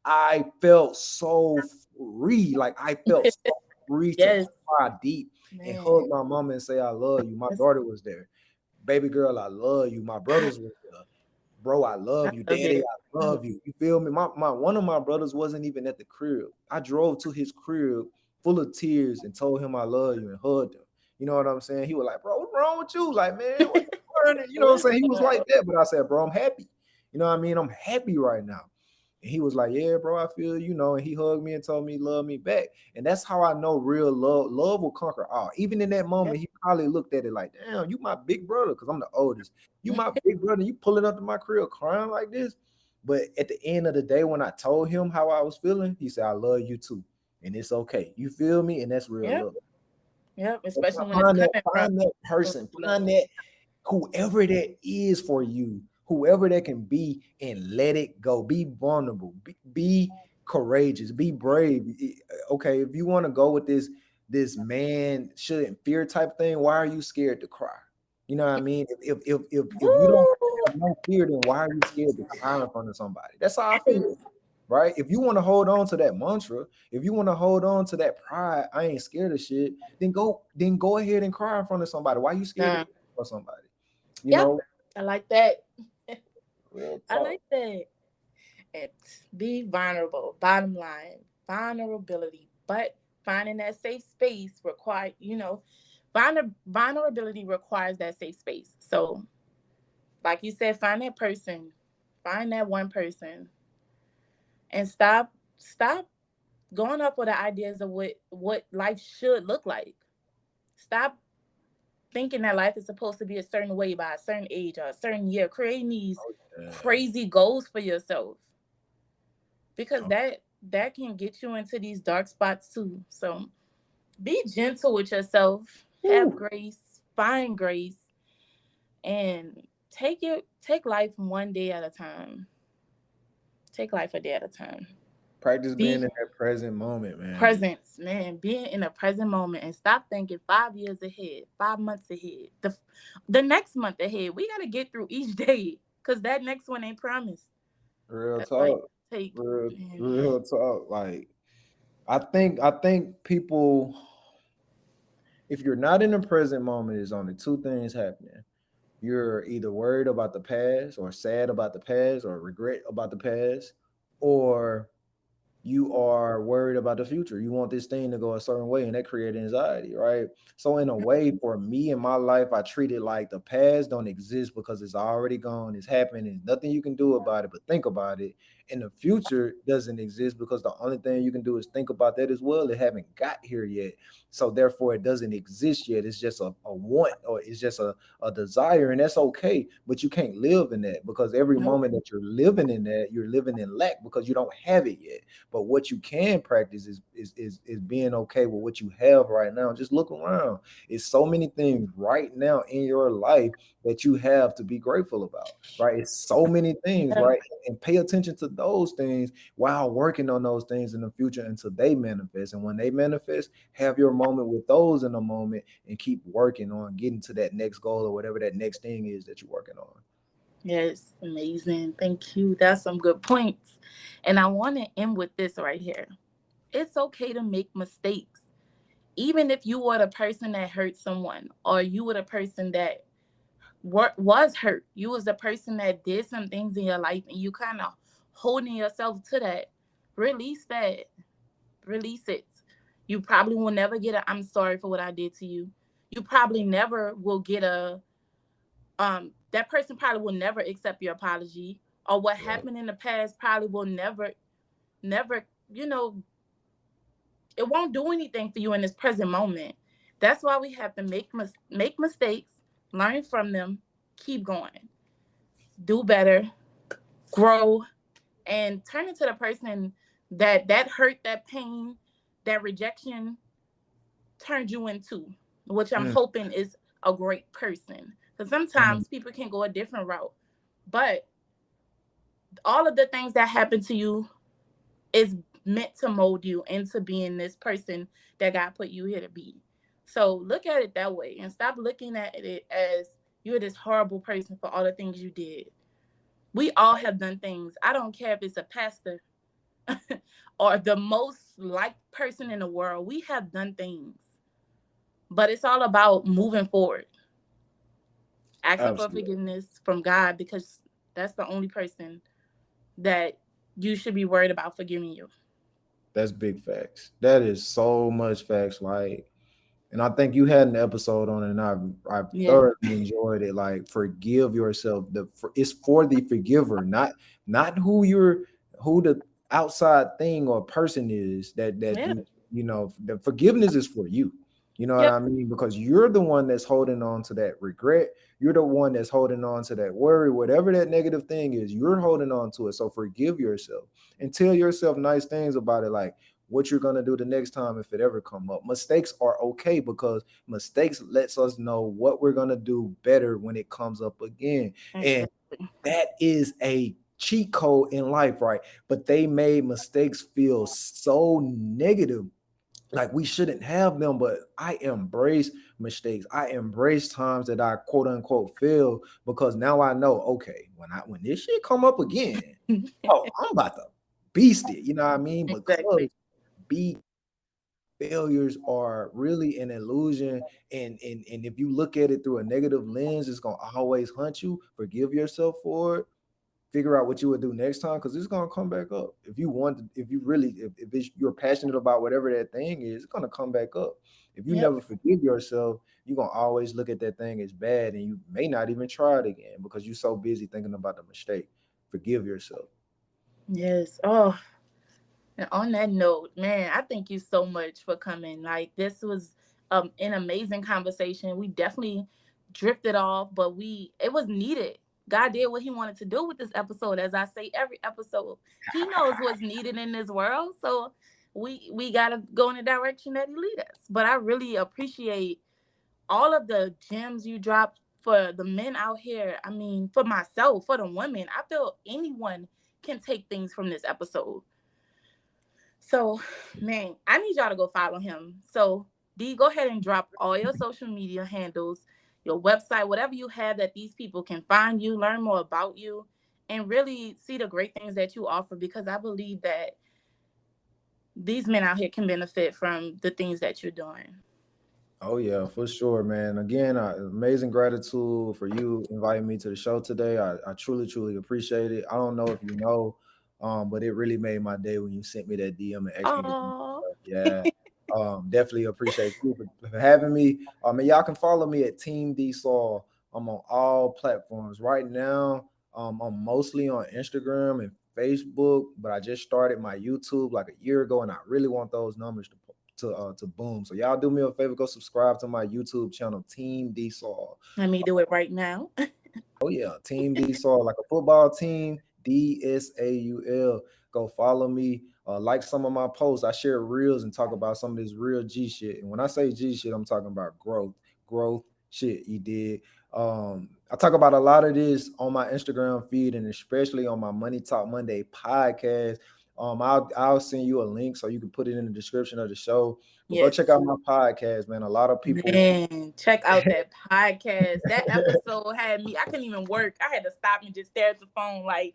I felt so free. Like, I felt so free to Yes, cry deep and man. hug my mama and say I love you. My That's, daughter was there. Baby girl, I love you. My brothers were there. Bro, I I love you. love Daddy, it. I love you. You feel me? My one of my brothers wasn't even at the crib. I drove to his crib full of tears and told him I love you and hugged him. You know what I'm saying? He was like, bro, what's wrong with you? Like, man, what you burning? You know what I'm What's saying? He was going like on? that, but I said, bro, I'm happy. You know what I mean? I'm happy right now. And he was like, yeah, bro, I feel, and he hugged me and told me he loved me back. And that's how I know real love. Love will conquer all. Even in that Yep. moment, he probably looked at it like, damn, you my big brother, because I'm the oldest. You my big brother, you pulling up to my crib crying like this. But at the end of the day, when I told him how I was feeling, he said, I love you too. And it's okay. You feel me? And that's real Yep. love. Yep. So Especially when it's find that, coming from find that true person, love. find that whoever that is for you, whoever that can be, and let it go. Be vulnerable, be courageous, be brave. Okay, if you want to go with this man shouldn't fear type thing, why are you scared to cry? You know what I mean? If you don't Woo! have no fear, then why are you scared to cry in front of somebody? That's how I feel. Yes. Right? If you want to hold on to that mantra, if you want to hold on to that pride, I ain't scared of shit, then go ahead and cry in front of somebody. Why you scared to Nah. cry for somebody? You Yep. know, I like that. real I talk. like that. And be vulnerable. Bottom line, vulnerability. But finding that safe space require, vulnerability requires that safe space. So, like you said, find that person, find that one person, and stop going up with the ideas of what life should look like. Stop thinking that life is supposed to be a certain way by a certain age or a certain year, creating these Yeah. crazy goals for yourself, because Oh, that can get you into these dark spots too. So be gentle with yourself, have whew. grace, find grace, and take life one day at a time. Take life a day at a time. Practice being in Be that present moment, man. presence, man. Being in the present moment and stop thinking 5 years ahead, 5 months ahead, the next month ahead. We gotta get through each day because that next one ain't promised. Real That's why you talk. take, Real, man. real talk. Like I think people, if you're not in the present moment, there's only two things happening. You're either worried about the past or sad about the past or regret about the past, or you are worried about the future. You want this thing to go a certain way, and that creates anxiety, right? So, in a way, for me in my life, I treat it like the past don't exist because it's already gone. It's happened. There's nothing you can do about it but think about it. And the future doesn't exist because the only thing you can do is think about that as well. It haven't got here yet. So, therefore, it doesn't exist yet. It's just a want, or it's just a desire, and that's okay. But you can't live in that because every Nope. moment that you're living in that, you're living in lack because you don't have it yet. But what you can practice is being okay with what you have right now. Just look around. It's so many things right now in your life that you have to be grateful about, right? It's so many things, Yeah. right? And pay attention to those things while working on those things in the future until they manifest. And when they manifest, have your moment with those in a moment and keep working on getting to that next goal or whatever that next thing is that you're working on. Yes, amazing. Thank you. That's some good points. And I want to end with this right here. It's okay to make mistakes. Even if you were the person that hurt someone, or you were the person that was hurt, you was the person that did some things in your life, and you kind of holding yourself to that. Release that. Release it. You probably will never get a "I'm sorry for what I did to you." You probably never will get a that person probably will never accept your apology, or what Yeah, happened in the past probably will never, you know, it won't do anything for you in this present moment. That's why we have to make mistakes, learn from them, keep going, do better, grow, and turn into the person that hurt, that pain, that rejection turned you into, which I'm mm, hoping is a great person. Because mm, sometimes people can go a different route, but all of the things that happen to you is meant to mold you into being this person that God put you here to be. So look at it that way and stop looking at it as you're this horrible person for all the things you did. We all have done things. I don't care if it's a pastor or the most liked person in the world. We have done things. But it's all about moving forward, asking for absolutely. forgiveness from God, because that's the only person that you should be worried about forgiving you. That's big facts. That is so much facts. Like, and I think you had an episode on it, and I've Yeah. thoroughly enjoyed it. Like, forgive yourself. It's for the forgiver, not who the outside thing or person is that Yeah. you know. The forgiveness is for you. You know what Yep. I mean? Because you're the one that's holding on to that regret. You're the one that's holding on to that worry, whatever that negative thing is. You're holding on to it. So forgive yourself and tell yourself nice things about it, like what you're gonna do the next time if it ever come up. Mistakes are okay because mistakes lets us know what we're gonna do better when it comes up again. And Exactly. that is a cheat code in life, right? But they made mistakes feel so negative, like we shouldn't have them. But I embrace mistakes. I embrace times that I quote unquote fail because now I know, okay, when this shit come up again, oh, I'm about to beast it. You know what I mean? Because Exactly. be failures are really an illusion, and if you look at it through a negative lens, it's gonna always hunt you. Forgive yourself for it. Figure out what you would do next time because it's gonna come back up. If you want, if you really, if it's, you're passionate about whatever that thing is, it's gonna come back up. If you Yep. never forgive yourself, you're gonna always look at that thing as bad, and you may not even try it again because you're so busy thinking about the mistake. Forgive yourself. Yes. Oh, and on that note, man, I thank you so much for coming. Like, this was an amazing conversation. We definitely drifted off, but it was needed. God did what he wanted to do with this episode. As I say every episode, he knows what's needed in this world. So we gotta go in the direction that he lead us. But I really appreciate all of the gems you dropped for the men out here. I mean, for myself, for the women. I feel anyone can take things from this episode. So, man, I need y'all to go follow him. So, D, go ahead and drop all your social media handles, your website, whatever you have that these people can find you, learn more about you, and really see the great things that you offer, because I believe that these men out here can benefit from the things that you're doing. Oh yeah, for sure, man. Again, amazing gratitude for you inviting me to the show today. I truly, truly appreciate it. I don't know if you know, but it really made my day when you sent me that DM and asked me to do Oh, stuff. Yeah. Definitely appreciate you for having me. And y'all can follow me at Team D Saul. I'm on all platforms right now. I'm mostly on Instagram and Facebook, but I just started my YouTube like a year ago, and I really want those numbers to boom. So y'all do me a favor, go subscribe to my YouTube channel, Team D Saul. let me do it right now. Oh yeah, Team D Saul, like a football team, DSAUL. Go follow me. Like some of my posts. I share reels and talk about some of this real G shit. And when I say G shit, I'm talking about growth shit. You did. I talk about a lot of this on my Instagram feed and especially on my Money Talk Monday podcast. I'll send you a link so you can put it in the description of the show. But go Yes. check out my podcast, man. A lot of people. Man, check out that podcast. That episode had me, I couldn't even work. I had to stop and just stare at the phone. Like,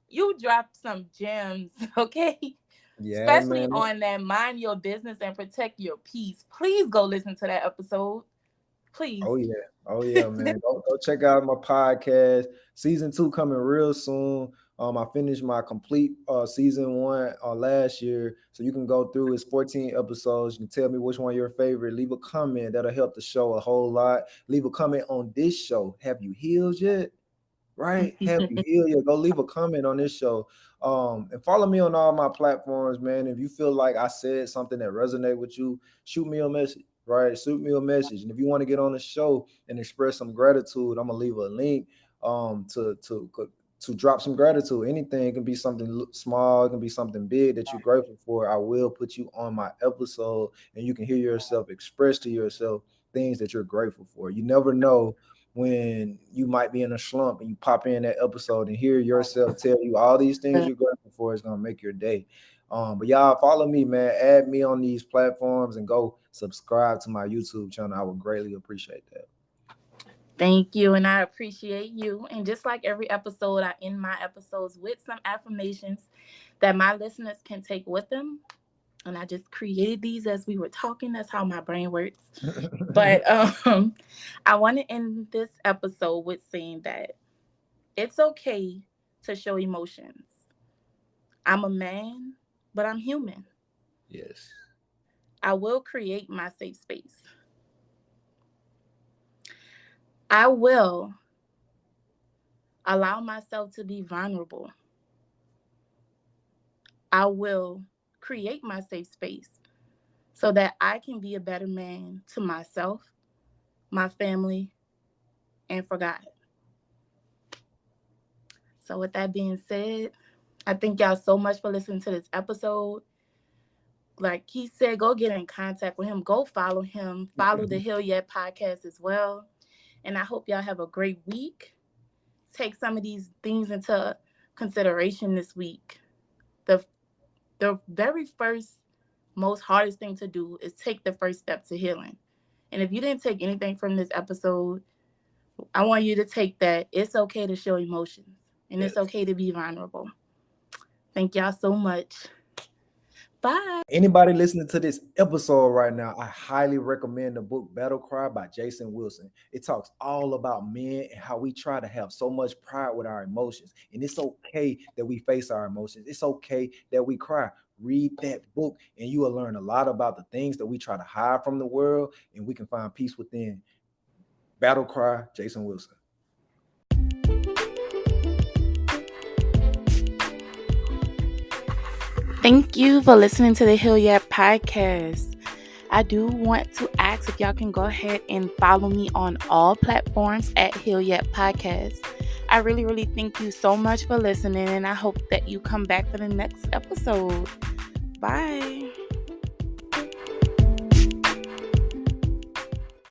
you dropped some gems, okay? Yeah, Especially man. on that mind your business and protect your peace. Please go listen to that episode. Please. Oh yeah, man. Go check out my podcast. Season 2 coming real soon. I finished my complete season 1 last year, so you can go through. It's 14 episodes. You can tell me which one your favorite. Leave a comment. That'll help the show a whole lot. Leave a comment on this show. Have you healed yet? Right? Have you healed yet? Go leave a comment on this show. And follow me on all my platforms, man. If you feel like I said something that resonate with you, shoot me a message. Right, shoot me a message, and if you want to get on the show and express some gratitude, I'm gonna leave a link to drop some gratitude. Anything, it can be something small, it can be something big that you're grateful for. I will put you on my episode, and you can hear yourself express to yourself things that you're grateful for. You never know when you might be in a slump and you pop in that episode and hear yourself tell you all these things you're grateful for. Is gonna make your day. But y'all follow me, man. Add me on these platforms and go subscribe to my YouTube channel. I would greatly appreciate that. Thank you, and I appreciate you. And just like every episode, I end my episodes with some affirmations that my listeners can take with them. And I just created these as we were talking. That's how my brain works. But I want to end this episode with saying that it's okay to show emotions. I'm a man, but I'm human. Yes. I will create my safe space. I will allow myself to be vulnerable. I will create my safe space so that I can be a better man to myself, my family, and for God. So with that being said, I thank y'all so much for listening to this episode. Like he said, go get in contact with him. Go follow him. Follow the Heal Yet podcast as well. And I hope y'all have a great week. Take some of these things into consideration this week. The very first, most hardest thing to do is take the first step to healing. And if you didn't take anything from this episode, I want you to take that it's okay to show emotions. And It's okay to be vulnerable. Thank y'all so much. Bye. Anybody listening to this episode right now, I highly recommend the book Battle Cry by Jason Wilson. It talks all about men and how we try to have so much pride with our emotions. And it's okay that we face our emotions. It's okay that we cry. Read that book and you will learn a lot about the things that we try to hide from the world, and we can find peace within. Battle Cry, Jason Wilson. Thank you for listening to the Heal Yet podcast. I do want to ask if y'all can go ahead and follow me on all platforms at Heal Yet Podcast. I really, really thank you so much for listening, and I hope that you come back for the next episode. Bye.